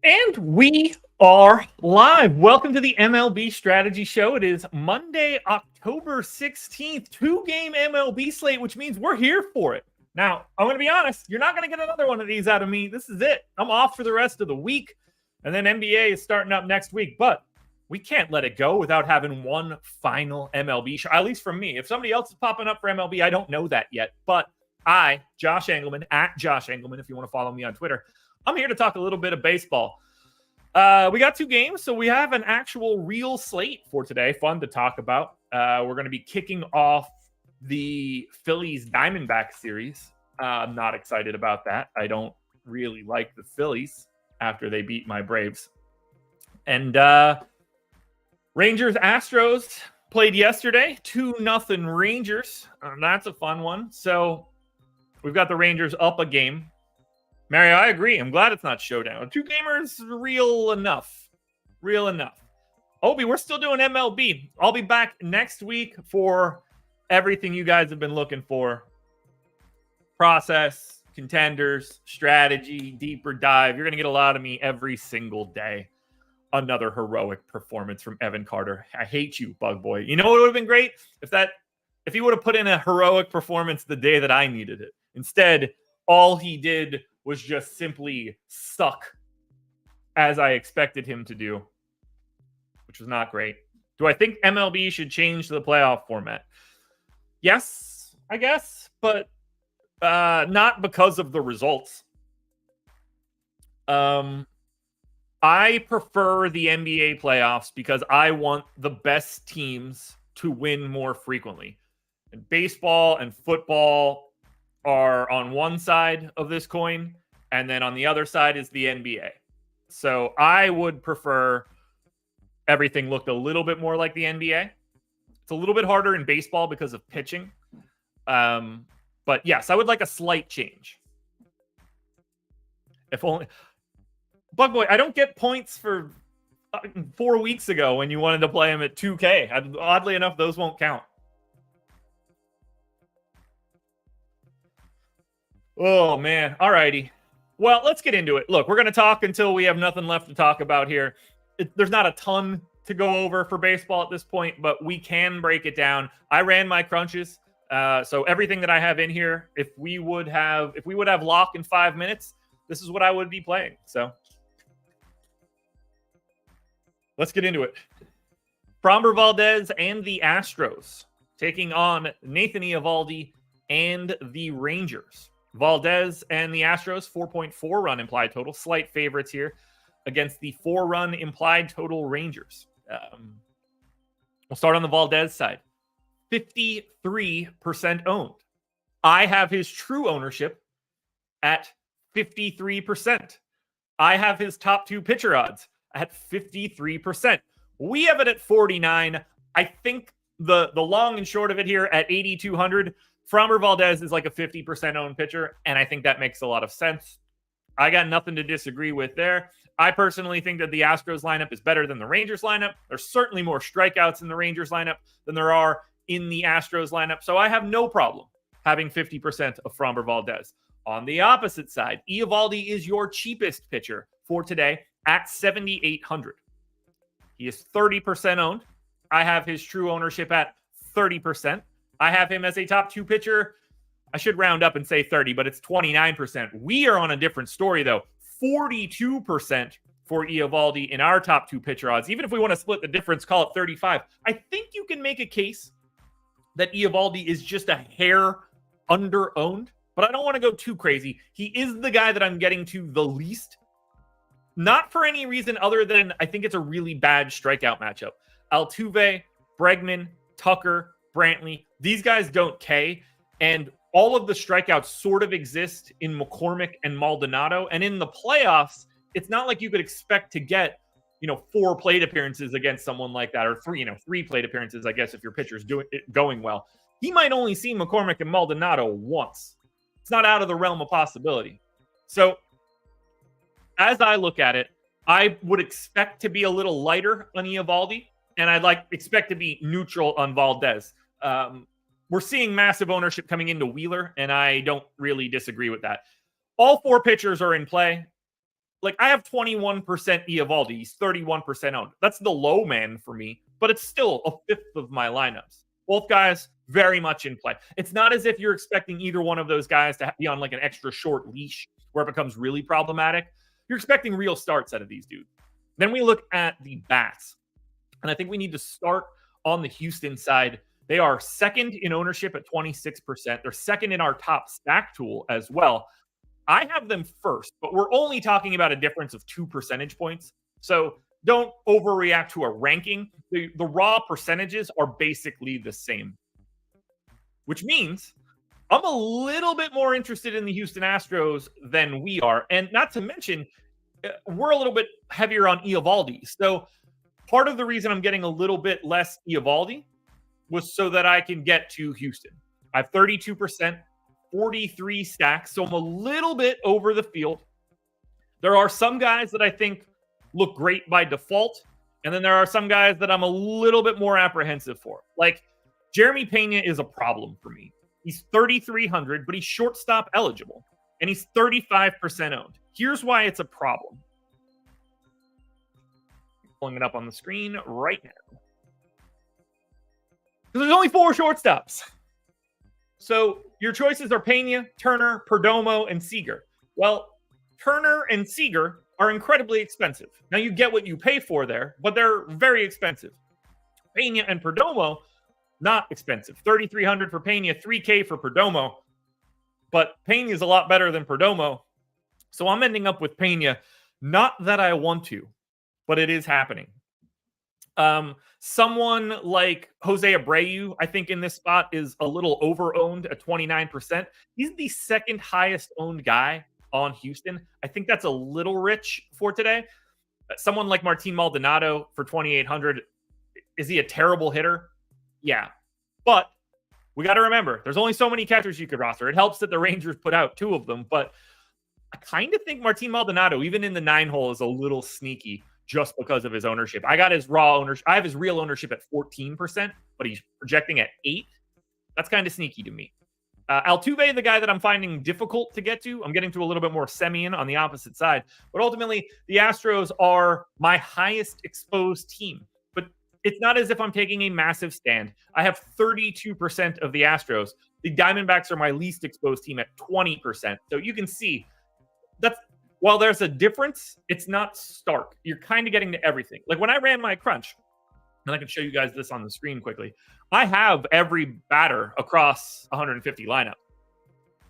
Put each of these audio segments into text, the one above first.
And we are live. Welcome to the MLB Strategy Show. It is Monday, October 16th, two-game MLB slate, which means we're here for it. Now, I'm going to be honest, you're not going to get another one of these out of me. This is it. I'm off for the rest of the week, and then NBA is starting up next week. But we can't let it go without having one final MLB show, at least from me. If somebody else is popping up for MLB, I don't know that yet. But I, Josh Engleman, at Josh Engleman, if you want to follow me on Twitter, I'm here to talk a little bit of baseball. We got two games, so we have an actual real slate for today. Fun to talk about. We're going to be kicking off the Phillies Diamondbacks series. I'm not excited about that. I don't really like the Phillies after they beat my Braves. And Rangers Astros played yesterday, 2-0 Rangers. That's a fun one. So we've got the Rangers up a game. Mario, I agree. I'm glad it's not showdown. Two gamers, real enough. Real enough. Obi, we're still doing MLB. I'll be back next week for everything you guys have been looking for. Process, contenders, strategy, deeper dive. You're going to get a lot of me every single day. Another heroic performance from Evan Carter. I hate you, Bug Boy. You know what would have been great? If he would have put in a heroic performance the day that I needed it. Instead, all he did was just simply suck as I expected him to do, which was not great. Do I think MLB should change the playoff format? Yes, I guess, but not because of the results. I prefer the NBA playoffs because I want the best teams to win more frequently. And baseball and football are on one side of this coin, and then on the other side is the NBA. So I would prefer everything looked a little bit more like the NBA. It's a little bit harder in baseball because of pitching. But yes, I would like a slight change. If only... Bug Boy, I don't get points for 4 weeks ago when you wanted to play him at 2K. Oddly enough, those won't count. Oh, man. All righty. Well, let's get into it. Look, we're going to talk until we have nothing left to talk about here. There's not a ton to go over for baseball at this point, but we can break it down. I ran my crunches. So everything that I have in here, if we would have lock in 5 minutes, this is what I would be playing. So let's get into it. Framber Valdez and the Astros taking on Nathan Eovaldi and the Rangers. Valdez and the Astros, 4.4 run implied total. Slight favorites here against the 4-run implied total Rangers. We'll start on the Valdez side. 53% owned. I have his true ownership at 53%. I have his top two pitcher odds at 53%. We have it at 49. I think the long and short of it here at 8,200, Framber Valdez is like a 50% owned pitcher, and I think that makes a lot of sense. I got nothing to disagree with there. I personally think that the Astros lineup is better than the Rangers lineup. There's certainly more strikeouts in the Rangers lineup than there are in the Astros lineup, so I have no problem having 50% of Framber Valdez. On the opposite side, Eovaldi is your cheapest pitcher for today at 7,800. He is 30% owned. I have his true ownership at 30%. I have him as a top two pitcher. I should round up and say 30, but it's 29%. We are on a different story, though. 42% for Eovaldi in our top two pitcher odds. Even if we want to split the difference, call it 35. I think you can make a case that Eovaldi is just a hair under-owned, but I don't want to go too crazy. He is the guy that I'm getting to the least. Not for any reason other than I think it's a really bad strikeout matchup. Altuve, Bregman, Tucker, Brantley, these guys don't K, and all of the strikeouts sort of exist in McCormick and Maldonado, and in the playoffs, it's not like you could expect to get, 4 plate appearances against someone like that, or 3 plate appearances, I guess, if your pitcher's going well. He might only see McCormick and Maldonado once. It's not out of the realm of possibility. So, as I look at it, I would expect to be a little lighter on Eovaldi, and I'd expect to be neutral on Valdez. We're seeing massive ownership coming into Wheeler, and I don't really disagree with that. All 4 pitchers are in play. like I have 21% Eovaldi. He's 31% owned. That's the low man for me, but it's still a fifth of my lineups. Both guys very much in play. It's not as if you're expecting either one of those guys to be on like an extra short leash where it becomes really problematic. You're expecting real starts out of these dudes. Then we look at the bats. And I think we need to start on the Houston side. They are second in ownership at 26%. They're second in our top stack tool as well. I have them first, but we're only talking about a difference of 2 percentage points. So don't overreact to a ranking. The raw percentages are basically the same, which means I'm a little bit more interested in the Houston Astros than we are. And not to mention, we're a little bit heavier on Eovaldi. So part of the reason I'm getting a little bit less Eovaldi was so that I can get to Houston. I have 32%, 43 stacks, so I'm a little bit over the field. There are some guys that I think look great by default, and then there are some guys that I'm a little bit more apprehensive for. Like Jeremy Pena is a problem for me. He's 3,300, but he's shortstop eligible, and he's 35% owned. Here's why it's a problem. Pulling it up on the screen right now. Because there's only 4 shortstops. So your choices are Pena, Turner, Perdomo, and Seager. Well, Turner and Seager are incredibly expensive. Now you get what you pay for there, but they're very expensive. Pena and Perdomo, not expensive. 3,300 for Pena, 3K for Perdomo. But Pena is a lot better than Perdomo. So I'm ending up with Pena. Not that I want to, but it is happening. Someone like Jose Abreu, I think in this spot is a little over-owned at 29%. He's the second highest owned guy on Houston. I think that's a little rich for today. Someone like Martin Maldonado for 2,800. Is he a terrible hitter? Yeah. But we got to remember, there's only so many catchers you could roster. It helps that the Rangers put out 2 of them, but I kind of think Martin Maldonado, even in the 9 hole, is a little sneaky just because of his ownership. I got his raw ownership. I have his real ownership at 14%, but he's projecting at 8. That's kind of sneaky to me. Altuve, the guy that I'm finding difficult to get to. I'm getting to a little bit more Semien on the opposite side. But ultimately, the Astros are my highest exposed team. But it's not as if I'm taking a massive stand. I have 32% of the Astros. The Diamondbacks are my least exposed team at 20%. So you can see that's, while there's a difference, it's not stark. You're kind of getting to everything. Like when I ran my crunch, and I can show you guys this on the screen quickly, I have every batter across 150 lineup.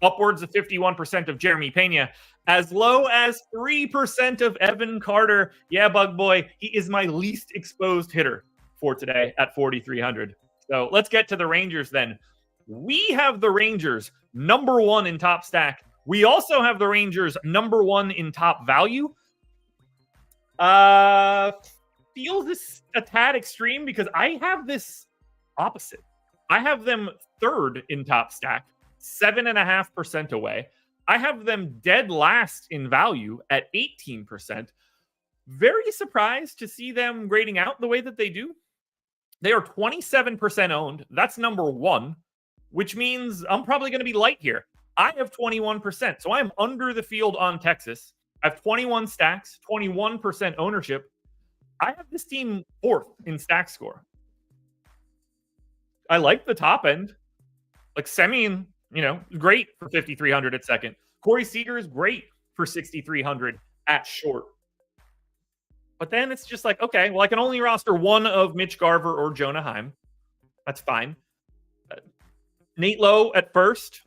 Upwards of 51% of Jeremy Pena, as low as 3% of Evan Carter. Yeah, Bug Boy, he is my least exposed hitter for today at 4,300. So let's get to the Rangers then. We have the Rangers number 1 in top stack. We also have the Rangers number 1 in top value. Feels this a tad extreme because I have this opposite. I have them 3rd in top stack, 7.5% away. I have them dead last in value at 18%. Very surprised to see them grading out the way that they do. They are 27% owned. That's number 1, which means I'm probably going to be light here. I have 21%, so I'm under the field on Texas. I have 21 stacks, 21% ownership. I have this team 4th in stack score. I like the top end. Like Semien, great for 5,300 at second. Corey Seager is great for 6,300 at short. But then it's just like, okay, well, I can only roster one of Mitch Garver or Jonah Heim. That's fine. Nate Lowe at first.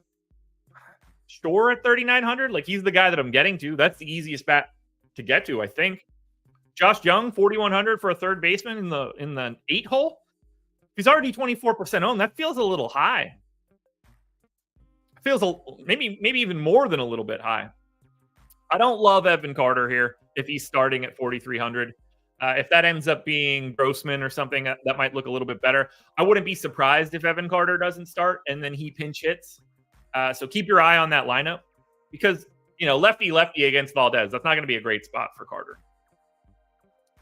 Store at 3,900. Like, he's the guy that I'm getting to. That's the easiest bat to get to, I think. Josh Young, 4,100 for a third baseman in the 8 hole. He's already 24% owned. That feels a little high. Feels maybe even more than a little bit high. I don't love Evan Carter here if he's starting at 4,300. If that ends up being Grossman or something, that might look a little bit better. I wouldn't be surprised if Evan Carter doesn't start and then he pinch hits. So keep your eye on that lineup because, lefty against Valdez. That's not going to be a great spot for Carter.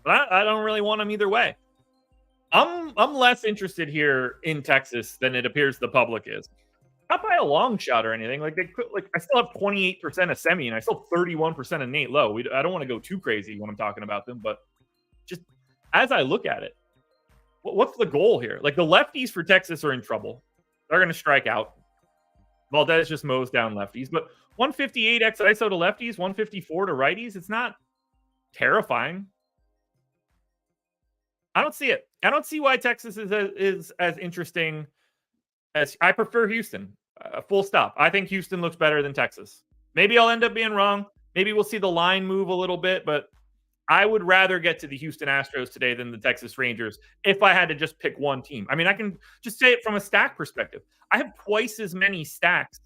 But I don't really want him either way. I'm less interested here in Texas than it appears the public is. Not by a long shot or anything. Like I still have 28% of Semi, and I still have 31% of Nate Lowe. I don't want to go too crazy when I'm talking about them, but just as I look at it, what's the goal here? Like the lefties for Texas are in trouble. They're going to strike out. Valdez just mows down lefties, but 158 x ISO to lefties, 154 to righties. It's not terrifying. I don't see it. I don't see why Texas is as interesting as I prefer Houston. Full stop. I think Houston looks better than Texas. Maybe I'll end up being wrong. Maybe we'll see the line move a little bit, but I would rather get to the Houston Astros today than the Texas Rangers if I had to just pick one team. I mean, I can just say it from a stack perspective. I have twice as many stacks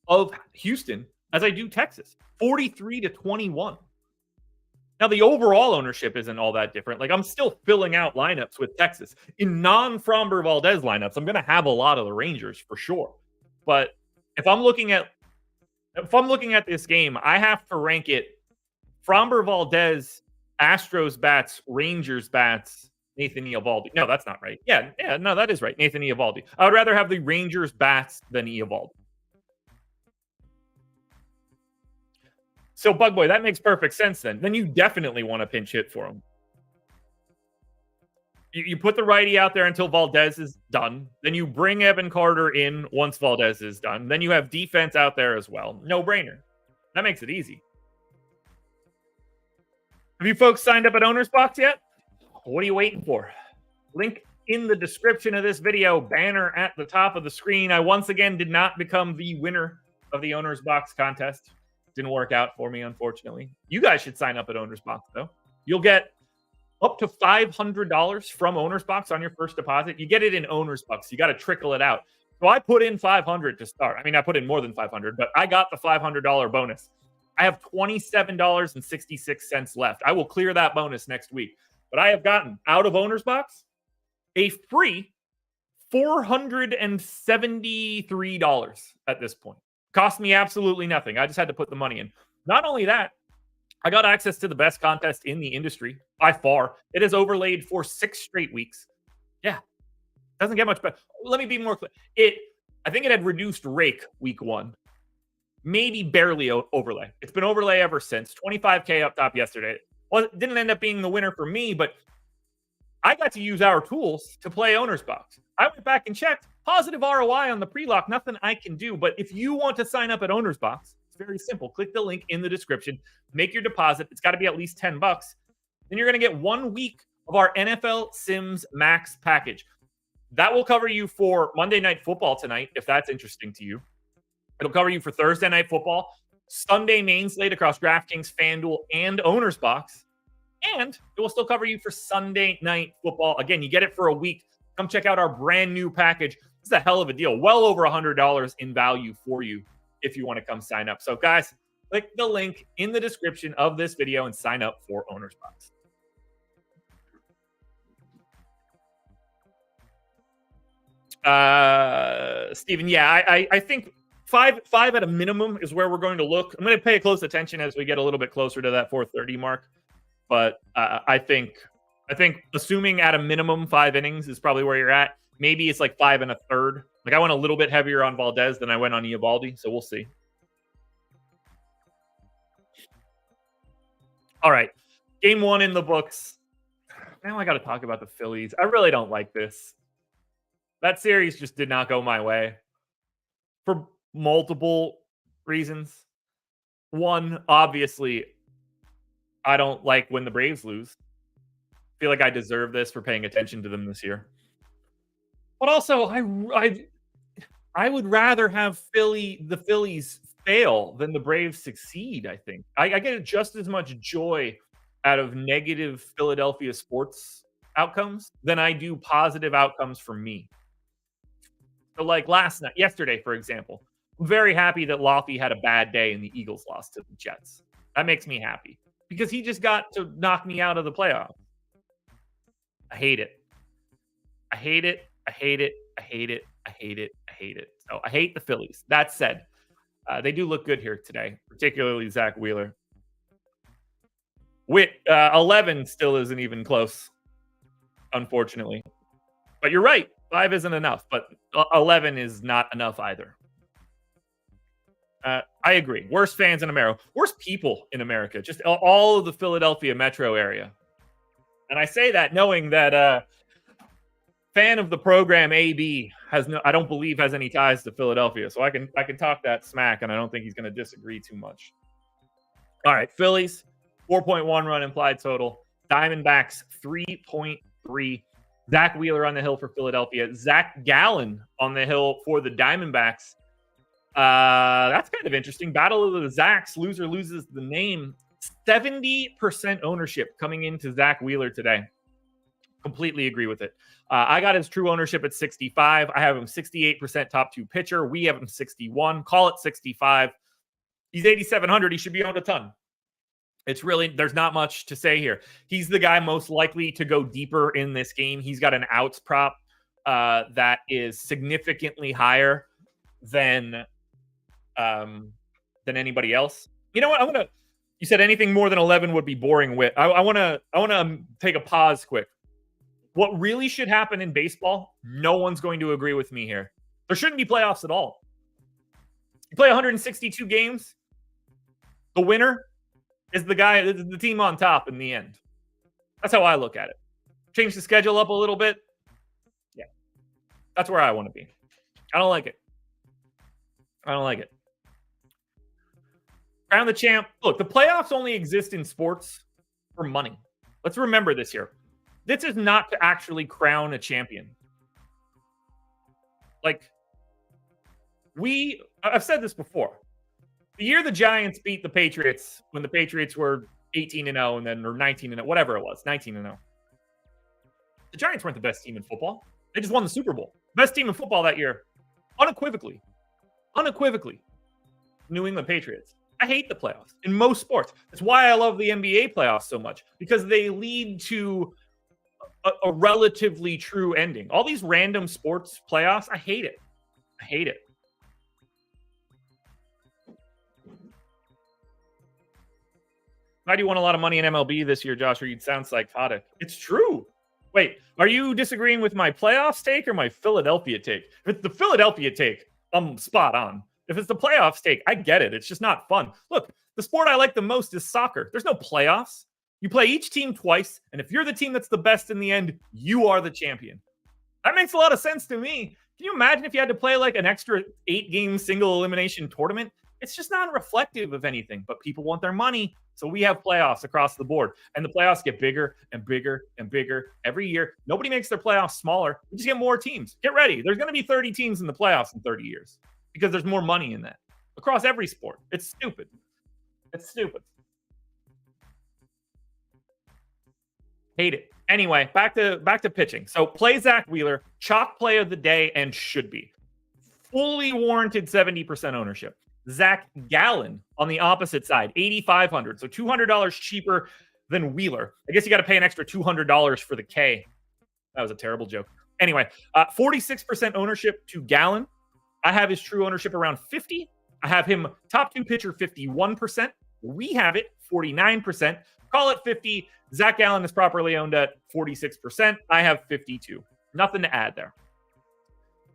of Houston as I do Texas, 43-21. Now, the overall ownership isn't all that different. Like, I'm still filling out lineups with Texas. In non-Framber Valdez lineups, I'm going to have a lot of the Rangers for sure. But if I'm looking at this game, I have to rank it Framber Valdez, Astros bats, Rangers bats, Nathan Eovaldi. No, that's not right. Yeah, no, that is right. Nathan Eovaldi. I would rather have the Rangers bats than Eovaldi. So, Bug Boy, that makes perfect sense then. Then you definitely want to pinch hit for him. You put the righty out there until Valdez is done. Then you bring Evan Carter in once Valdez is done. Then you have defense out there as well. No brainer. That makes it easy. Have you folks signed up at Owner's Box yet? What are you waiting for? Link in the description of this video, banner at the top of the screen. I once again did not become the winner of the Owner's Box contest. Didn't work out for me, unfortunately. You guys should sign up at Owner's Box, though. You'll get up to $500 from Owner's Box on your first deposit. You get it in Owner's Box. You got to trickle it out. So I put in $500 to start. I mean, I put in more than $500, but I got the $500 bonus. I have $27.66 left. I will clear that bonus next week. But I have gotten out of Owner's Box a free $473 at this point. Cost me absolutely nothing. I just had to put the money in. Not only that, I got access to the best contest in the industry by far. It is overlaid for 6 straight weeks. Yeah, doesn't get much better. Let me be more clear. I think it had reduced rake week 1. Maybe barely overlay. It's been overlay ever since. 25K up top yesterday. Well, it didn't end up being the winner for me, but I got to use our tools to play Owner's Box. I went back and checked. Positive ROI on the pre-lock. Nothing I can do. But if you want to sign up at Owner's Box, it's very simple. Click the link in the description. Make your deposit. It's got to be at least $10. Then you're going to get 1 week of our NFL Sims Max package. That will cover you for Monday Night Football tonight, if that's interesting to you. It'll cover you for Thursday Night Football, Sunday main slate across DraftKings, FanDuel, and Owner's Box. And it will still cover you for Sunday Night Football. Again, you get it for a week. Come check out our brand new package. This is a hell of a deal. Well over $100 in value for you if you want to come sign up. So, guys, click the link in the description of this video and sign up for Owner's Box. Steven, yeah, I think five at a minimum is where we're going to look. I'm going to pay close attention as we get a little bit closer to that 430 mark. But I think assuming at a minimum 5 innings is probably where you're at. Maybe it's like 5 1/3. Like I went a little bit heavier on Valdez than I went on Eovaldi, so we'll see. All right, game 1 in the books. Now I got to talk about the Phillies. I really don't like this. That series just did not go my way for multiple reasons. One, obviously, I don't like when the Braves lose. I feel like I deserve this for paying attention to them this year. But also, I would rather have the Phillies fail than the Braves succeed, I think. I get just as much joy out of negative Philadelphia sports outcomes than I do positive outcomes for me. So like yesterday, for example, I'm very happy that Lofty had a bad day and the Eagles lost to the Jets. That makes me happy because he just got to knock me out of the playoffs. I hate it. I hate it. I hate it. I hate it. I hate it. I hate it. So I hate the Phillies. That said, they do look good here today, particularly Zach Wheeler. 11 still isn't even close, unfortunately. But you're right. 5 isn't enough, but 11 is not enough either. I agree. Worst fans in America. Worst people in America. Just all of the Philadelphia metro area. And I say that knowing that fan of the program AB I don't believe has any ties to Philadelphia. So I can talk that smack, and I don't think he's going to disagree too much. All right, Phillies, 4.1 run implied total. Diamondbacks, 3.3. Zach Wheeler on the hill for Philadelphia. Zach Gallen on the hill for the Diamondbacks. That's kind of interesting. Battle of the Zacks. Loser loses the name. 70% ownership coming into Zach Wheeler today. Completely agree with it. I got his true ownership at 65. I have him 68% top 2 pitcher. We have him 61. Call it 65. He's 8,700. He should be owned a ton. It's really, there's not much to say here. He's the guy most likely to go deeper in this game. He's got an outs prop that is significantly higher than anybody else. You know what? You said anything more than 11 would be boring. I want to take a pause quick. What really should happen in baseball, no one's going to agree with me here. There shouldn't be playoffs at all. You play 162 games. The winner is the team on top in the end. That's how I look at it. Change the schedule up a little bit. Yeah. That's where I want to be. I don't like it. Crown the champ. Look, the playoffs only exist in sports for money. Let's remember this here. This is not to actually crown a champion. I've said this before. The year the Giants beat the Patriots, when the Patriots were 18-0 and then, or 19-0, whatever it was, 19-0. The Giants weren't the best team in football. They just won the Super Bowl. Best team in football that year, unequivocally. New England Patriots. I hate the playoffs in most sports. That's why I love the NBA playoffs so much, because they lead to a relatively true ending. All these random sports playoffs, I hate it. Why do you want a lot of money in MLB this year, Josh? Or you'd sound psychotic. It's true. Wait, are you disagreeing with my playoffs take or my Philadelphia take? If it's the Philadelphia take, I'm spot on. If it's the playoffs take, I get it. It's just not fun. Look, the sport I like the most is soccer. There's no playoffs. You play each team twice, and if you're the team that's the best in the end, you are the champion. That makes a lot of sense to me. Can you imagine if you had to play like an extra 8-game single elimination tournament? It's just not reflective of anything, but people want their money. So we have playoffs across the board, and the playoffs get bigger and bigger and bigger every year. Nobody makes their playoffs smaller. We just get more teams. Get ready. There's going to be 30 teams in the playoffs in 30 years because there's more money in that across every sport. It's stupid. Hate it. Anyway, back to pitching. So play Zach Wheeler, chalk play of the day, and should be. Fully warranted 70% ownership. Zach Gallen on the opposite side, 8,500. So $200 cheaper than Wheeler. I guess you got to pay an extra $200 for the K. That was a terrible joke. Anyway, 46% ownership to Gallen. I have his true ownership around 50. I have him top 2 pitcher 51%. We have it 49%. Call it 50. Zach Gallen is properly owned at 46%. I have 52. Nothing to add there.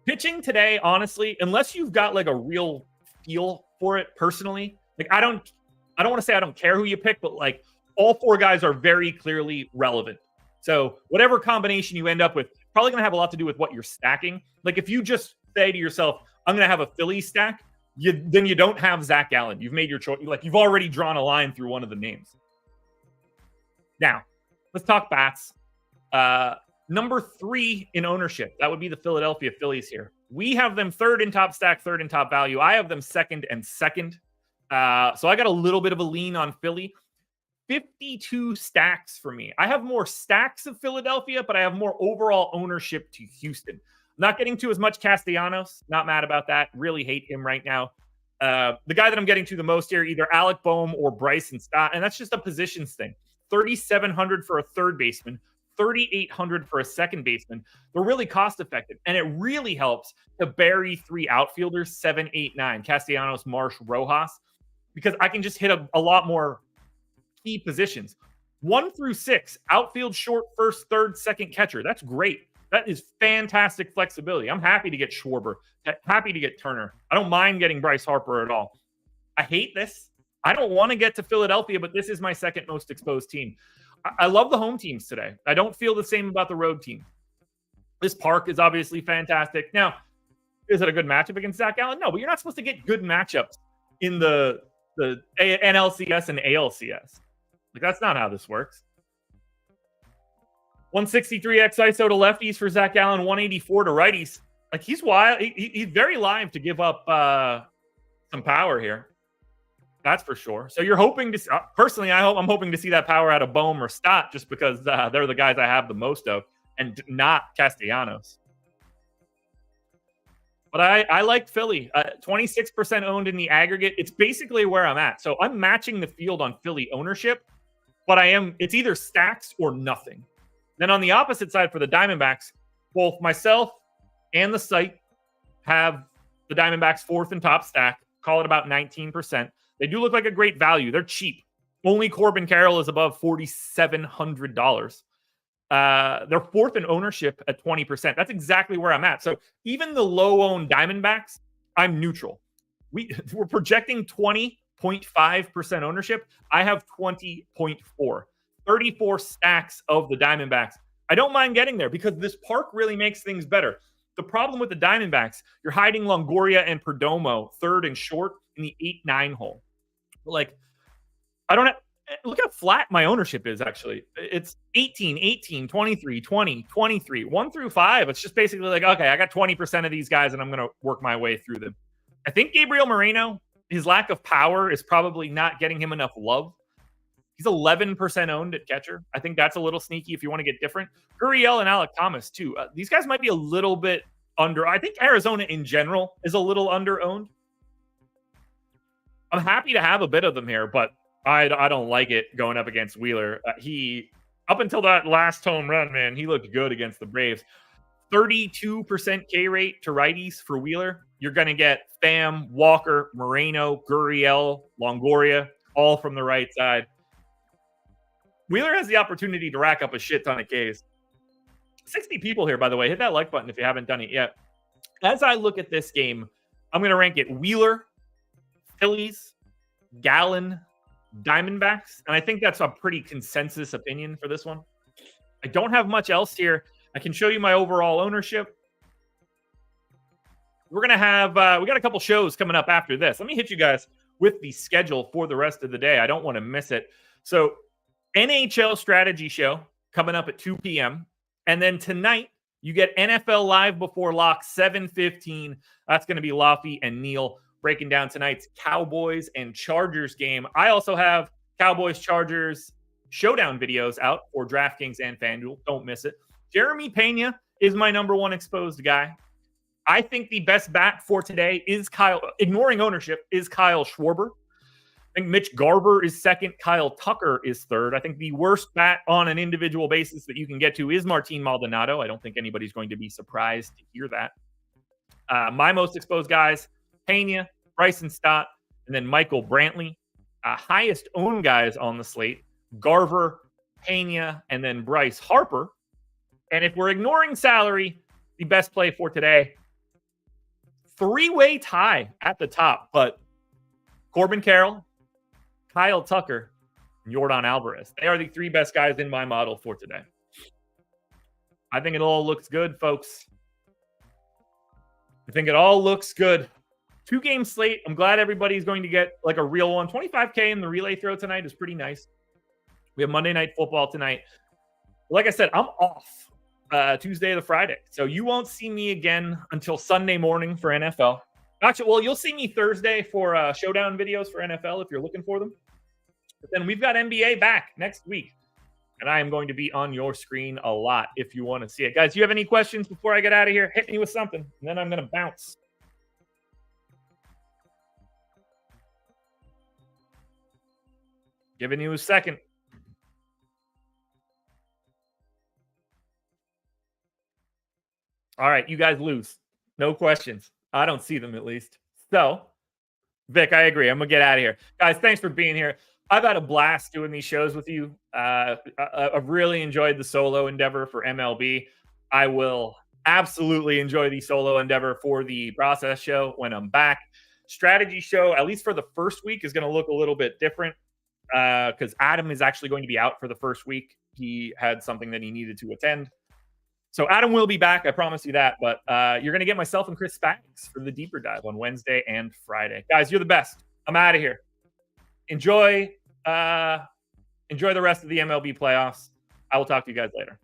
Pitching today, honestly, unless you've got like a real feel for it personally, like I don't want to say I don't care who you pick, but like all 4 guys are very clearly relevant. So whatever combination you end up with, probably going to have a lot to do with what you're stacking. Like if you just say to yourself, I'm going to have a Philly stack, then you don't have Zach Gallen. You've made your choice. Like you've already drawn a line through one of the names. Now, let's talk bats. Number 3 in ownership. That would be the Philadelphia Phillies here. We have them 3rd in top stack, 3rd in top value. I have them 2nd and 2nd. So I got a little bit of a lean on Philly. 52 stacks for me. I have more stacks of Philadelphia, but I have more overall ownership to Houston. Not getting to as much Castellanos. Not mad about that. Really hate him right now. The guy that I'm getting to the most here, either Alec Boehm or Bryson Stott, and that's just a positions thing. 3,700 for a third baseman, 3,800 for a second baseman. They're really cost effective, and it really helps to bury 3 outfielders, 7, 8, 9, Castellanos, Marsh, Rojas, because I can just hit a lot more key positions. 1 through 6, outfield, short, first, third, second catcher. That's great. That is fantastic flexibility. I'm happy to get Schwarber, happy to get Turner. I don't mind getting Bryce Harper at all. I hate this. I don't want to get to Philadelphia, but this is my second most exposed team. I love the home teams today. I don't feel the same about the road team. This park is obviously fantastic. Now, is it a good matchup against Zach Allen? No, but you're not supposed to get good matchups in the NLCS and ALCS. Like, that's not how this works. 163x ISO to lefties for Zach Allen, 184 to righties. Like, he's wild. He's very live to give up some power here. That's for sure. So you're hoping to personally, I'm hoping to see that power out of Bohm or Stott, just because they're the guys I have the most of, and not Castellanos. But I like Philly. 26% owned in the aggregate. It's basically where I'm at. So I'm matching the field on Philly ownership, but it's either stacks or nothing. Then on the opposite side for the Diamondbacks, both myself and the site have the Diamondbacks fourth and top stack. Call it about 19%. They do look like a great value. They're cheap. Only Corbin Carroll is above $4,700. They're fourth in ownership at 20%. That's exactly where I'm at. So even the low-owned Diamondbacks, I'm neutral. We're projecting 20.5% ownership. I have 20.4. 34 stacks of the Diamondbacks. I don't mind getting there because this park really makes things better. The problem with the Diamondbacks, you're hiding Longoria and Perdomo third and short in the 8-9 hole. Like, I don't have, look how flat my ownership is, actually. It's 18, 18, 23, 20, 23, 1 through 5. It's just basically like, okay, I got 20% of these guys and I'm going to work my way through them. I think Gabriel Moreno, his lack of power is probably not getting him enough love. He's 11% owned at catcher. I think that's a little sneaky if you want to get different. Gurriel and Alec Thomas, too. These guys might be a little bit under. I think Arizona in general is a little under-owned. I'm happy to have a bit of them here, but I don't like it going up against Wheeler. Up until that last home run, man, he looked good against the Braves. 32% K rate to righties for Wheeler. You're going to get Pham, Walker, Moreno, Gurriel, Longoria, all from the right side. Wheeler has the opportunity to rack up a shit ton of Ks. 60 people here, by the way. Hit that like button if you haven't done it yet. As I look at this game, I'm going to rank it Wheeler, Phillies, Gallen, Diamondbacks. And I think that's a pretty consensus opinion for this one. I don't have much else here. I can show you my overall ownership. We're going to have, we got a couple shows coming up after this. Let me hit you guys with the schedule for the rest of the day. I don't want to miss it. So NHL Strategy Show coming up at 2 p.m. And then tonight, you get NFL Live Before Lock, 7:15. That's going to be Laffy and Neil breaking down tonight's Cowboys and Chargers game. I also have Cowboys-Chargers showdown videos out for DraftKings and FanDuel. Don't miss it. Jeremy Pena is my number one exposed guy. I think the best bat for today is ignoring ownership, is Kyle Schwarber. I think Mitch Garver is second. Kyle Tucker is third. I think the worst bat on an individual basis that you can get to is Martin Maldonado. I don't think anybody's going to be surprised to hear that. My most exposed guys, Pena, Bryson Stott, and then Michael Brantley. Highest owned guys on the slate, Garver, Pena, and then Bryce Harper. And if we're ignoring salary, the best play for today, three-way tie at the top, but Corbin Carroll, Kyle Tucker, and Yordan Alvarez. They are the three best guys in my model for today. I think it all looks good, folks. I think it all looks good. 2-game slate. I'm glad everybody's going to get like a real one. 25K in the relay throw tonight is pretty nice. We have Monday Night Football tonight. Like I said, I'm off Tuesday to Friday. So you won't see me again until Sunday morning for NFL. Actually, well, you'll see me Thursday for showdown videos for NFL if you're looking for them. But then we've got NBA back next week. And I am going to be on your screen a lot if you want to see it. Guys, do you have any questions before I get out of here? Hit me with something, and then I'm going to bounce. Giving you a second. All right, you guys lose. No questions. I don't see them, at least. So, Vic, I agree. I'm going to get out of here. Guys, thanks for being here. I've had a blast doing these shows with you. I've really enjoyed the solo endeavor for MLB. I will absolutely enjoy the solo endeavor for the process show when I'm back. Strategy show, at least for the first week, is going to look a little bit different because Adam is actually going to be out for the first week. He had something that he needed to attend. So Adam will be back, I promise you that. But you're going to get myself and Chris Spags for the deeper dive on Wednesday and Friday. Guys, you're the best. I'm out of here. Enjoy the rest of the MLB playoffs. I will talk to you guys later.